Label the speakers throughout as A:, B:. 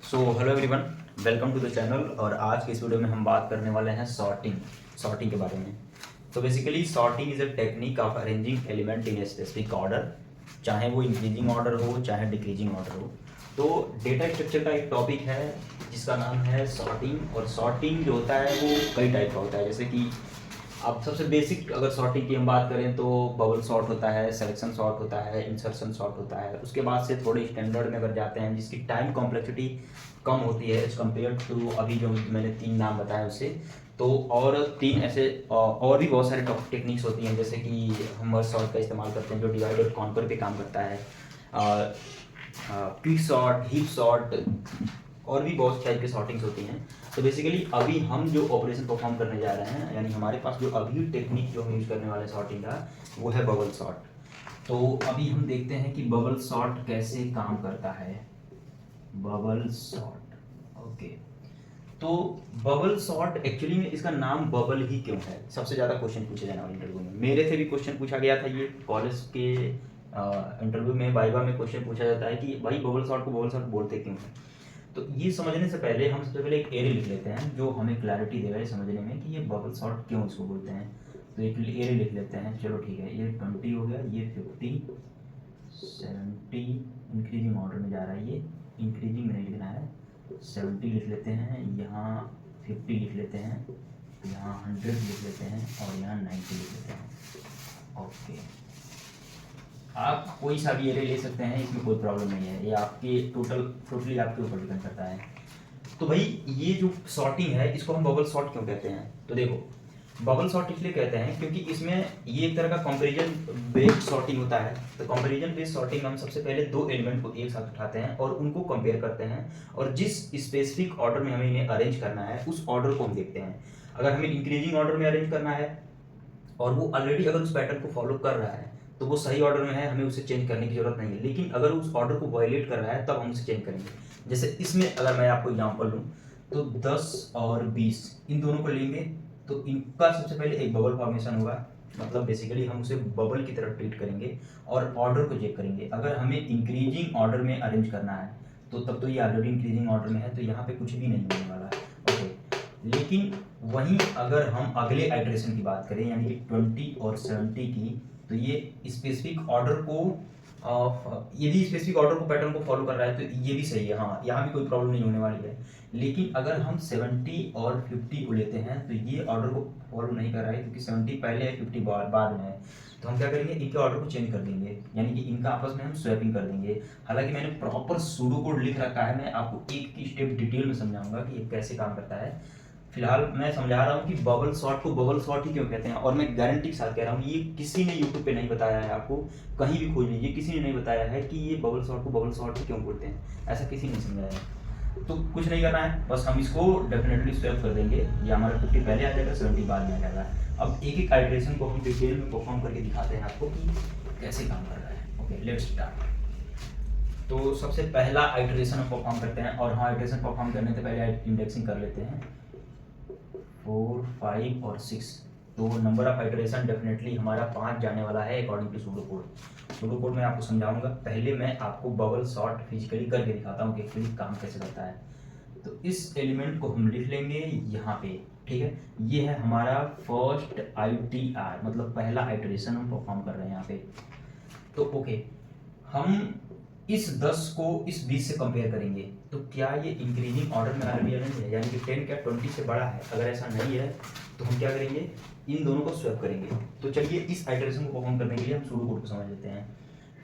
A: So hello everyone, welcome to the channel. और आज के इस वीडियो में हम बात करने वाले हैं सॉर्टिंग के बारे में। तो basically sorting is a technique of arranging element in a specific order, चाहे वो इंक्रीजिंग ऑर्डर हो चाहे डिक्रीजिंग ऑर्डर हो। तो डेटा स्ट्रक्चर का एक टॉपिक है जिसका नाम है सॉर्टिंग। और सॉर्टिंग जो होता है वो कई टाइप का होता है, जैसे कि अब सबसे बेसिक अगर सॉर्टिंग की हम बात करें तो बबल सॉर्ट होता है, सिलेक्शन सॉर्ट होता है, इंसर्शन सॉर्ट होता है। उसके बाद से थोड़े स्टैंडर्ड में अगर जाते हैं जिसकी टाइम कॉम्प्लेक्सिटी कम होती है एज कम्पेयर टू अभी जो मैंने 3 नाम बताए उससे। तो और 3 ऐसे और भी बहुत सारे टेक्निक्स होती हैं, जैसे कि हम मर्ज सॉर्ट का इस्तेमाल करते हैं जो डिवाइड और कॉन्कर पे काम करता है, क्विक सॉर्ट, हीप सॉर्ट, और भी बहुत टाइप की सॉर्टिंग्स होती हैं। तो बेसिकली अभी हम जो ऑपरेशन परफॉर्म करने जा रहे हैं, यानी हमारे पास जो अभी टेक्निक जो हम यूज़ करने वाले सॉर्टिंग का, वो है बबल सॉर्ट। तो अभी हम देखते हैं कि बबल सॉर्ट कैसे काम करता है। Bubble sort, okay. तो बबल सॉर्ट एक्चुअली में इसका नाम बबल ही क्यों है, सबसे ज़्यादा क्वेश्चन पूछे जाने वाले इंटरव्यू में। मेरे से भी क्वेश्चन पूछा गया था, ये कॉलेज के इंटरव्यू में, वाइवा में क्वेश्चन पूछा जाता है कि भाई बबल सॉर्ट को बबल सॉर्ट बोलते क्यों हैं। तो ये समझने से पहले हम सबसे पहले एक एरे लिख लेते हैं जो हमें क्लैरिटी देगा ये समझने में कि ये बबल सॉर्ट क्यों इसको बोलते हैं। तो एक एरे लिख लेते हैं, चलो ठीक है। ये 20 हो गया, ये 50, 70 इंक्रीजिंग ऑर्डर में जा रहा है, ये इंक्रीजिंग में नहीं लिखना है। 70 लिख लेते हैं, यहाँ 50 लिख लेते हैं, यहाँ 100 लिख लेते हैं, और यहाँ 90 लिख लेते हैं। ओके, आप कोई सा भी एरे ले सकते हैं, इसमें कोई प्रॉब्लम नहीं है। ये आपके टोटली आपके ऊपर डिपेंड करता है। तो भाई ये जो सॉर्टिंग है इसको हम बबल सॉर्ट क्यों कहते हैं। तो देखो, बबल सॉर्ट इसलिए कहते हैं क्योंकि इसमें ये एक तरह का कंपैरिजन बेस्ड सॉर्टिंग होता है। तो कंपैरिजन बेस्ड सॉर्टिंग हम सबसे पहले 2 एलिमेंट को एक साथ उठाते हैं और उनको कंपेयर करते हैं, और जिस स्पेसिफिक ऑर्डर में हमें इन्हें अरेंज करना है उस ऑर्डर को हम देखते हैं। अगर हमें इंक्रीजिंग ऑर्डर में अरेंज करना है और वो ऑलरेडी अगर उस पैटर्न को फॉलो कर रहा है तो वो सही ऑर्डर में है, हमें उसे चेंज करने की जरूरत नहीं है। लेकिन अगर उस ऑर्डर को वायलेट कर रहा है तब हम उसे चेंज करेंगे। जैसे इसमें अगर मैं आपको एग्जांपल दूं तो 10 और 20 इन दोनों को लेंगे तो इनका सबसे पहले एक बबल फॉर्मेशन होगा। मतलब बेसिकली हम उसे बबल की तरह ट्रीट करेंगे और ऑर्डर को चेक करेंगे। अगर हमें इंक्रीजिंग ऑर्डर में अरेंज करना है तो तब तो ये ऑलरेडी इंक्रीजिंग ऑर्डर में है, तो यहाँ पे कुछ भी नहीं होने वाला है। ओके, लेकिन वहीं अगर हम अगले आइट्रेशन की बात करें यानी कि 20 और 70 की, तो ये स्पेसिफिक ऑर्डर को यदि स्पेसिफिक ऑर्डर को पैटर्न को फॉलो कर रहा है तो ये भी सही है, हाँ यहाँ भी कोई प्रॉब्लम नहीं होने वाली है। लेकिन अगर हम 70 और 50 को लेते हैं तो ये ऑर्डर को फॉलो नहीं कर रहा है, क्योंकि 70 पहले है 50 बाद में है। तो हम क्या करेंगे, इनके ऑर्डर को चेंज कर देंगे, यानी कि इनका आपस में हम स्वैपिंग कर देंगे। हालांकि मैंने प्रॉपर सूडो कोड लिख रखा है, मैं आपको एक की स्टेप डिटेल में समझाऊंगा कि ये कैसे काम करता है। फिलहाल मैं समझा रहा हूँ कि बबल सॉर्ट को बबल सॉर्ट ही क्यों कहते हैं, और मैं गारंटी के साथ कह रहा हूँ ये किसी ने यूट्यूब पे नहीं बताया है। आपको कहीं भी खोज लीजिए, किसी ने नहीं बताया है कि ये बबल सॉर्ट को बबल सॉर्ट ही क्यों बोलते हैं, ऐसा किसी ने समझाया है। तो कुछ नहीं करना है, बस हम इसको डेफिनेटली स्वैप कर देंगे। ये हमारा 50 पहले आ जाएगा, 70 बाद में आ जाएगा। अब एक एक आइट्रेशन को हम डिटेल में परफॉर्म करके दिखाते हैं आपको कि कैसे काम कर रहा है। Okay, let's start. तो सबसे पहला आइट्रेशन हम परफॉर्म करते हैं, और हाँ आइट्रेशन परफॉर्म करने से पहले इंडेक्सिंग कर लेते हैं 4, 5 और 6। तो नंबर ऑफ आइटरेशन डेफिनेटली हमारा 5 जाने वाला है according to pseudo code. Pseudo code में आपको समझाऊंगा, पहले मैं आपको बबल सॉर्ट फिजिकली करके दिखाता हूँ कि एक्चुअली काम कैसे करता है। तो इस एलिमेंट को हम लिख लेंगे यहाँ पे, ठीक है। ये है हमारा फर्स्ट ITR, मतलब पहला आइटरेशन हम परफॉर्म कर रहे हैं यहाँ पे। तो ओके, हम इस 10 को इस 20 से कंपेयर करेंगे तो क्या ये इंक्रीजिंग ऑर्डर में ऑलरेडी अरेंज है, यानी कि 10 क्या 20 से बड़ा है। अगर ऐसा नहीं है तो हम क्या करेंगे, इन दोनों को स्वैप करेंगे। तो चलिए इस आइटरेशन को परफॉर्म करने के लिए हम सूडो कोड को समझ लेते हैं।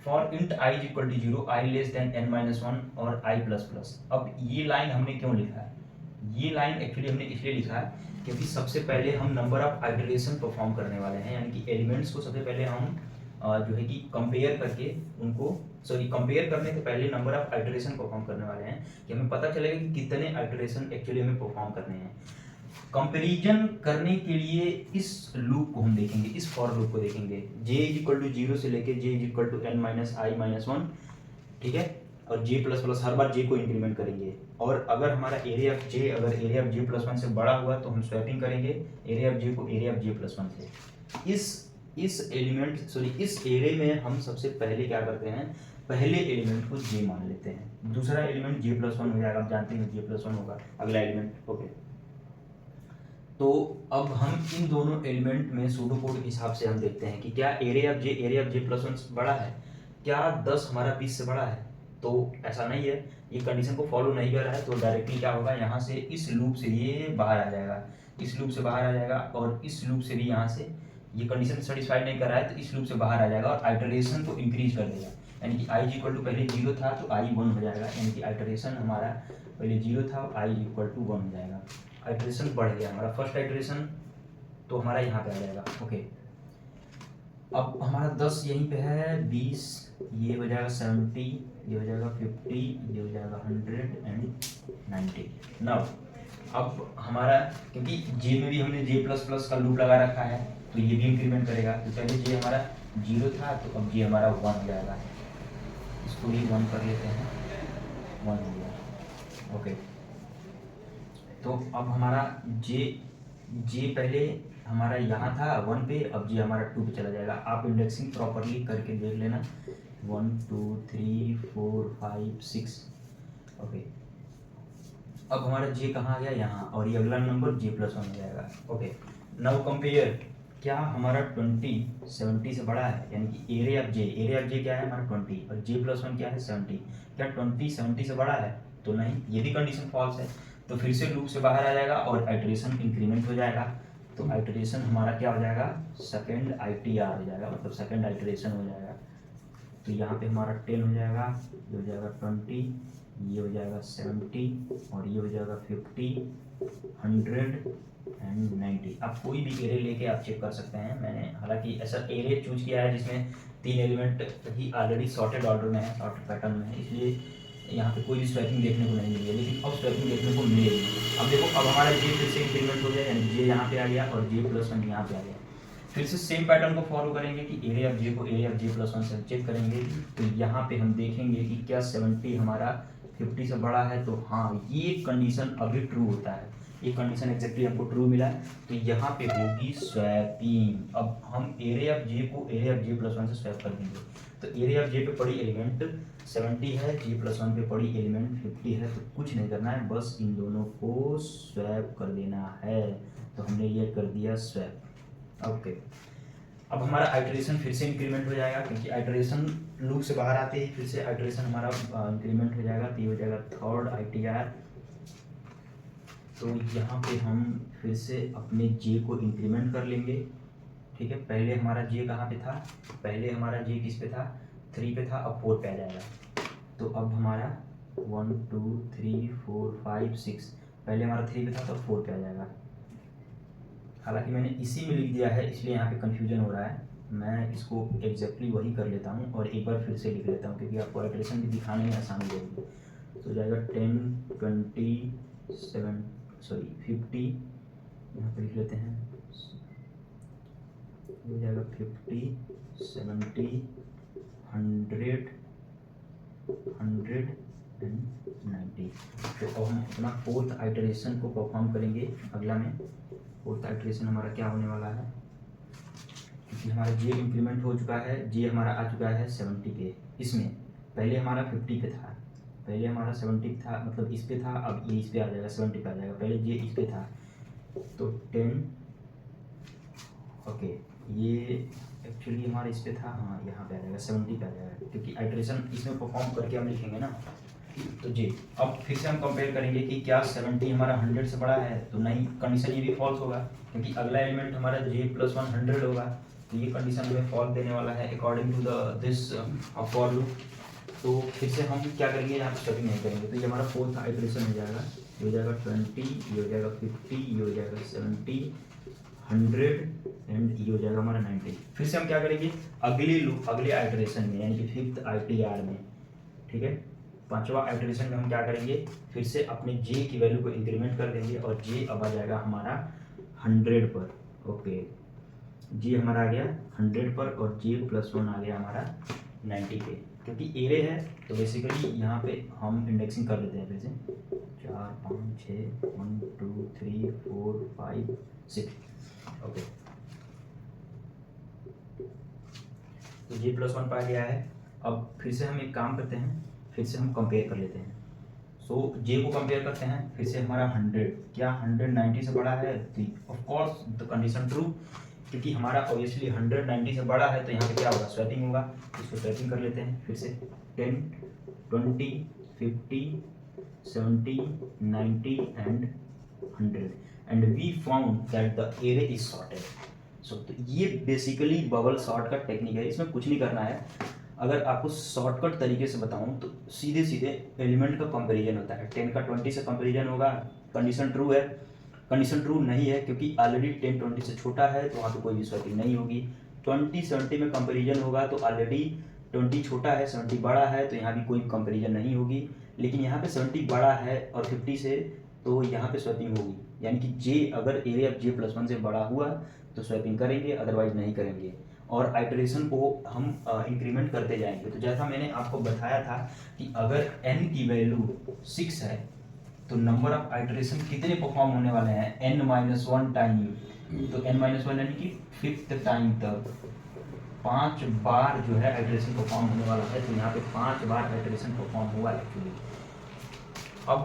A: For int i is equal to 0, i less than n-1 और i प्लस प्लस। अब ये लाइन हमने क्यों लिखा है, ये लाइन एक्चुअली हमने इसलिए लिखा है क्योंकि सबसे पहले हम नंबर ऑफ आइटरेशन परफॉर्म करने वाले हैं, यानी कि एलिमेंट्स को सबसे पहले हम जो है कि कंपेयर करके उनको, सॉरी कंपेयर करने से पहले नंबर ऑफ आइटरेशन परफॉर्म करने वाले हैं कि हमें पता चलेगा कि कितने आइटरेशन एक्चुअली हमें परफॉर्म करने हैं। कंपैरिजन करने के लिए इस लूप को हम देखेंगे, इस फॉर लूप को देखेंगे, j इज इक्वल टू 0 से लेके j is equal to n-i-1, ठीक है। और j प्लस प्लस हर बार j को इंक्रीमेंट करेंगे, और अगर हमारा एरिया ऑफ j अगर एरिया ऑफ j प्लस 1 से बड़ा हुआ तो हम स्वैपिंग करेंगे एरिया ऑफ j को एरिया ऑफ j प्लस 1 से। इस एलिमेंट सॉरी इस एरे में हम सबसे पहले क्या करते हैं, पहले एलिमेंट को जे मान लेते हैं, दूसरा एलिमेंट जे प्लस वन हो जाएगा, आप जानते हैं जे प्लस वन होगा अगला एलिमेंट। ओके, तो अब हम इन दोनों एलिमेंट में सूडो कोड के हिसाब से हम देखते हैं कि क्या area of J plus one बड़ा है, क्या 10 हमारा 20 से बड़ा है। तो ऐसा नहीं है, ये कंडीशन को फॉलो नहीं कर रहा है, तो डायरेक्टली क्या होगा, यहाँ से इस लूप से ये बाहर आ जाएगा, इस लूप से बाहर आ जाएगा, और इस लूप से भी यहाँ से ये कंडीशन सेटिस्फाई नहीं कर रहा है तो इस लूप से बाहर आ जाएगा और आइटरेशन को इंक्रीज कर देगा। यानी कि आई इक्वल टू पहले 0 था तो आई 1 हो जाएगा, यानी कि आइटरेशन हमारा पहले 0 था और आई इक्वल टू 1 हो जाएगा, आइटरेशन बढ़ गया हमारा। फर्स्ट आइटरेशन तो हमारा यहाँ पे आ जाएगा। ओके, अब हमारा 10 यहीं पे है, 20 ये हो जाएगा, 70 ये हो जाएगा, 50 ये हो जाएगा, 100 एंड 90। नाउ अब हमारा, क्योंकि जे में भी हमने जे प्लस प्लस का लूप लगा रखा है तो ये भी इंक्रीमेंट करेगा, तो पहले जे हमारा 0 था तो अब जे हमारा 1 हो जाएगा, इसको भी 1 कर लेते हैं, 1 हो गया। ओके, तो अब हमारा जे पहले हमारा यहाँ था 1 पे, अब जे हमारा 2 पे चला जाएगा। आप इंडेक्सिंग प्रॉपरली करके देख लेना, 1 2 3 4 5 6। ओके, अब हमारा जे कहाँ आ गया, यहाँ, और ये अगला नंबर जे प्लस वन हो जाएगा। ओके, नाउ कंपेयर, क्या हमारा 20 70 से बड़ा है, यानी कि एरिया ऑफ जे क्या है हमारा 20 और जे प्लस वन क्या है 70, क्या 20 70 से बड़ा है, तो नहीं, ये भी कंडीशन फॉल्स है, तो फिर से लूप से बाहर आ जाएगा और आइटरेशन इंक्रीमेंट हो जाएगा, तो आइटरेशन हमारा क्या हो जाएगा, सेकेंड ITR हो जाएगा, मतलब सेकेंड आइटरेशन हो जाएगा। तो यहाँ पे हमारा 10 हो जाएगा, ये हो जाएगा 20, ये हो जाएगा 70 और ये हो जाएगा 50, 100 एंड 90। आप कोई भी एरे लेके आप चेक कर सकते हैं, मैंने हालांकि ऐसा एरे चूज किया है जिसमें 3 एलिमेंट ही ऑलरेडी सॉर्टेड ऑर्डर में है, सॉर्टेड पैटर्न में है, इसलिए यहाँ पे कोई भी स्वैपिंग देखने को नहीं मिली है, लेकिन अब स्वैपिंग देखने को मिलेगी। अब देखो, अब हमारा जे फिर से इंक्रीमेंट हो गया, यानी जे यहाँ पे आ गया और जे प्लस वन यहाँ पे आ गया। फिर से सेम पैटर्न को फॉलो करेंगे कि एरिया ऑफ जे को area of J plus one से चेक करेंगे, तो यहाँ पे हम देखेंगे कि क्या 70 हमारा 50 से बड़ा है, तो हाँ, ये कंडीशन अभी ट्रू होता है, ये कंडीशन एक्जेक्टली हमको ट्रू मिला है, तो यहाँ पे होगी स्वैपिंग। अब हम एरिया ऑफ जे को area of J plus one से स्वैप कर देंगे, तो एरिया ऑफ जे पे पड़ी एलिमेंट 70 है, जे प्लस वन पे पड़ी एलिमेंट 50 है, तो कुछ नहीं करना है, बस इन दोनों को स्वैप कर देना है, तो हमने ये कर दिया स्वैप। ओके, अब हमारा आइटरेशन फिर से इंक्रीमेंट हो जाएगा, क्योंकि आइटरेशन लूप से बाहर आते ही फिर से आइटरेशन हमारा इंक्रीमेंट हो जाएगा, तो ये हो जाएगा थर्ड ITR। तो यहाँ पे हम फिर से अपने जे को इंक्रीमेंट कर लेंगे, ठीक है। पहले हमारा जे कहाँ पे था, पहले हमारा जे किस पे था, 3 पे था, अब 4 पे आ जाएगा, तो अब हमारा 1 2 3 4 5 6, पहले हमारा 3 पे था तो 4 पे आ जाएगा। हालांकि मैंने इसी में लिख दिया है इसलिए यहाँ पे कन्फ्यूजन हो रहा है, मैं इसको एग्जैक्टली वही कर लेता हूँ और एक बार फिर से लिख लेता हूँ, क्योंकि आपको आइटरेशन भी दिखाने में आसानी रहेगी। तो हो जाएगा 10 20 7 सॉरी 50, यहाँ पे लिख लेते हैं, हो जाएगा 50 70 100 एंड 90। तो अब हम अपना फोर्थ आइटरेशन को परफॉर्म करेंगे अगला में। फोर्थ आइटरेशन हमारा क्या होने वाला है, क्योंकि हमारा जे इंक्रीमेंट हो चुका है, जे हमारा आ चुका है 70 पे, इसमें पहले हमारा 50 पे था, पहले हमारा 70 था, मतलब इस पे था, अब ये इस पे आ जाएगा, 70 पे आ जाएगा, पहले जे इस पे था, तो 10। ओके, ये एक्चुअली हमारा इस पे था, हाँ यहाँ पे आ जाएगा, 70 पे आ जाएगा, क्योंकि आइटरेशन इसमें परफॉर्म करके हम लिखेंगे ना, तो जे। अब फिर से हम कंपेयर करेंगे कि क्या 70 हमारा 100 से बड़ा है, तो नहीं, कंडीशन ये भी फॉल्स होगा, क्योंकि अगला एलिमेंट हमारा जे प्लस वन 100 होगा, तो ये कंडीशन हमें फॉल्स देने वाला है according to this for loop. तो फिर से हम क्या करेंगे, यहाँ स्टेपिंग नहीं करेंगे, तो ये हमारा फोर्थ आइटरेशन हो जाएगा, ये हो जाएगा 20, ये हो जाएगा 50, ये हो जाएगा 70 100 एंड ये हो जाएगा हमारा 90। फिर से हम क्या करेंगे, अगले लूप अगले आइटरेशन में, यानी कि फिफ्थ ITR में, ठीक है, पांचवा आइटरेशन में हम क्या करेंगे, फिर से अपने जे की वैल्यू को इंक्रीमेंट कर देंगे और जे अब आ जाएगा हमारा 100 पर। ओके, जे हमारा आ गया 100 पर और जे प्लस वन आ गया हमारा 90 पे, क्योंकि एरे है तो बेसिकली यहाँ पे हम इंडेक्सिंग कर लेते हैं फिर से 4 5 6 1 2 3 4 5 6। ओके, तो जे प्लस वन पा गया है, अब फिर से हम एक काम करते हैं, फिर से हम कंपेयर कर लेते हैं। सो जे को कंपेयर करते हैं, फिर से हमारा 100 क्या 190 से बड़ा है, तो of course the condition true, क्योंकि हमारा ऑब्वियसली 190 से बड़ा है तो यहाँ पे क्या होगा, स्वैपिंग होगा। इसको स्वैपिंग कर लेते हैं फिर से 10 20 50 70 90 and 100 and we found that the array is sorted. So तो ये बेसिकली बबल सॉर्ट का टेक्निक है, इसमें कुछ नहीं करना है। अगर आपको शॉर्टकट तरीके से बताऊं तो सीधे सीधे एलिमेंट का कंपैरिजन होता है। 10 का 20 से कंपैरिजन होगा, कंडीशन ट्रू है। कंडीशन ट्रू नहीं है क्योंकि ऑलरेडी 10 20 से छोटा है तो वहाँ पे कोई भी स्वैपिंग नहीं होगी। 20 70 में कंपैरिजन होगा तो ऑलरेडी 20 छोटा है 70 बड़ा है तो यहाँ भी कोई कंपैरिजन नहीं होगी। लेकिन यहाँ पे 70 बड़ा है और 50 से, तो यहाँ पे स्वैपिंग होगी। यानी कि जे अगर एरिया ऑफ J+1 से बड़ा हुआ तो स्वैपिंग करेंगे, अदरवाइज नहीं करेंगे। और आइटरेशन को हम इंक्रीमेंट करते जाएंगे। तो जैसा मैंने आपको बताया था कि अगर n की वैल्यू 6 है तो नंबर ऑफ आइटरेशन कितने परफॉर्म होने वाले हैं, n-1 टाइम। तो n-1 यानी कि 5th टाइम तक 5 बार जो है आइटरेशन परफॉर्म होने वाला है। तो यहाँ पे 5 बार आइटरेशन परफॉर्म हुआ एक्चुअली। अब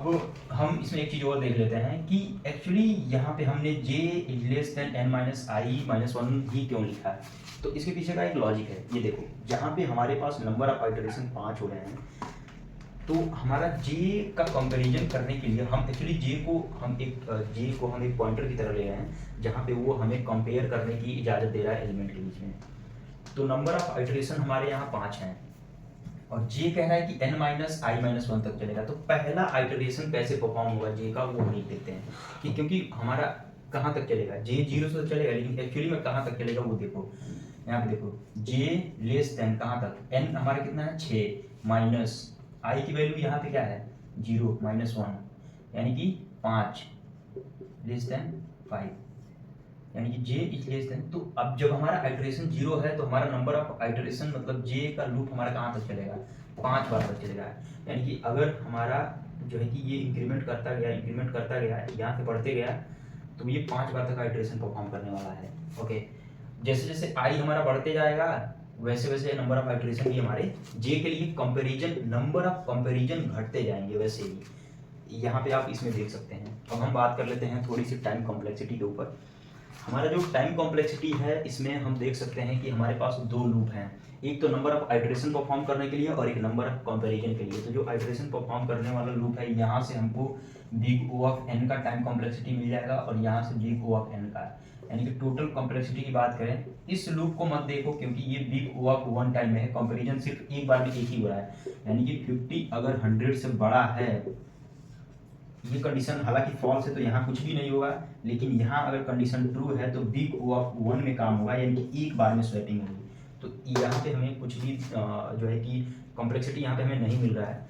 A: हम इसमें एक चीज़ और देख लेते हैं कि एक्चुअली यहाँ पे हमने j<n-i-1 ही क्यों लिखा है। तो इसके पीछे का एक लॉजिक है, ये देखो जहाँ पे हमारे पास नंबर ऑफ आइटरेशन 5 हो रहे हैं तो हमारा j का कंपैरिजन करने के लिए हम एक्चुअली j को हम एक पॉइंटर की तरह ले रहे हैं जहाँ पे वो हमें कंपेयर करने की इजाज़त दे रहा है एलिमेंट के बीच में। तो नंबर ऑफ आइटरेशन हमारे यहाँ 5 हैं और j कह रहा है कि n-i-1 तक चलेगा। तो पहला आइटरेशन कैसे परफॉर्म होगा j का, वो नहीं देखते हैं कि क्योंकि हमारा कहाँ तक चलेगा, j 0 से चलेगा लेकिन एक्चुअली में कहाँ तक चलेगा वो देखो। यहाँ पे देखो j < कहाँ तक, n हमारा कितना है 6 माइनस i की वैल्यू यहाँ पे क्या है 0 -1 यानी कि 5 < 5 यानी कि j इज लेस देन। तो अब जब हमारा आइटरेशन 0 है तो हमारा नंबर ऑफ आइटरेशन मतलब j का लूप हमारा कहाँ तक चलेगा, 5 बार तक चलेगा। यानी कि अगर हमारा जो है कि ये इंक्रीमेंट करता गया यहाँ से बढ़ते गया तो ये 5 बार तक आइटरेशन परफॉर्म करने वाला है। ओके, जैसे जैसे i हमारा बढ़ते जाएगा वैसे वैसे नंबर ऑफ आइटरेशन भी हमारे j के लिए कंपैरिजन नंबर ऑफ कंपैरिजन घटते जाएंगे। वैसे ही यहाँ पे आप इसमें देख सकते हैं। अब हम बात कर लेते हैं थोड़ी सी टाइम कॉम्प्लेक्सिटी के ऊपर। हमारा जो टाइम कॉम्प्लेक्सिटी है इसमें हम देख सकते हैं कि हमारे पास 2 लूप हैं, एक तो नंबर ऑफ आइटरेशन परफॉर्म करने के लिए और एक नंबर ऑफ कंपैरिजन के लिए। तो जो आइटरेशन परफॉर्म करने वाला लूप है यहाँ से हमको बिग O ऑफ n का टाइम कॉम्प्लेक्सिटी मिल जाएगा और यहाँ से बिग O ऑफ n का, यानी कि टोटल कॉम्प्लेक्सिटी की बात करें। इस लूप को मत देखो क्योंकि ये बिग O ऑफ 1 टाइम में है, कंपैरिजन सिर्फ एक बार में एक ही हो रहा है। यानी कि 50 अगर 100 से बड़ा है, ये कंडीशन हालांकि फॉल्स है तो यहाँ कुछ भी नहीं होगा, लेकिन यहाँ अगर कंडीशन ट्रू है तो बिग O ऑफ 1 में काम होगा, यानी कि एक बार में स्वैपिंग होगी। तो यहाँ पे हमें कुछ भी जो है कि कॉम्प्लेक्सिटी यहाँ पे हमें नहीं मिल रहा है।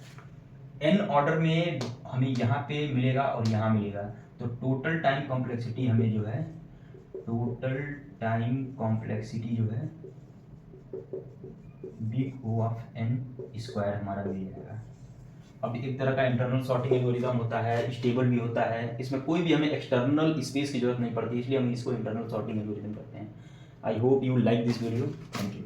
A: n ऑर्डर में हमें यहाँ पे मिलेगा और यहाँ मिलेगा। तो टोटल टाइम कॉम्प्लेक्सिटी हमें जो है बिग O ऑफ n² हमारा मिल जाएगा। अब एक तरह का इंटरनल सॉर्टिंग एल्गोरिथम होता है, स्टेबल भी होता है, इसमें कोई भी हमें एक्सटर्नल स्पेस की जरूरत नहीं पड़ती, इसलिए हम इसको इंटरनल सॉर्टिंग एल्गोरिथम करते हैं। I hope you like this video, thank you.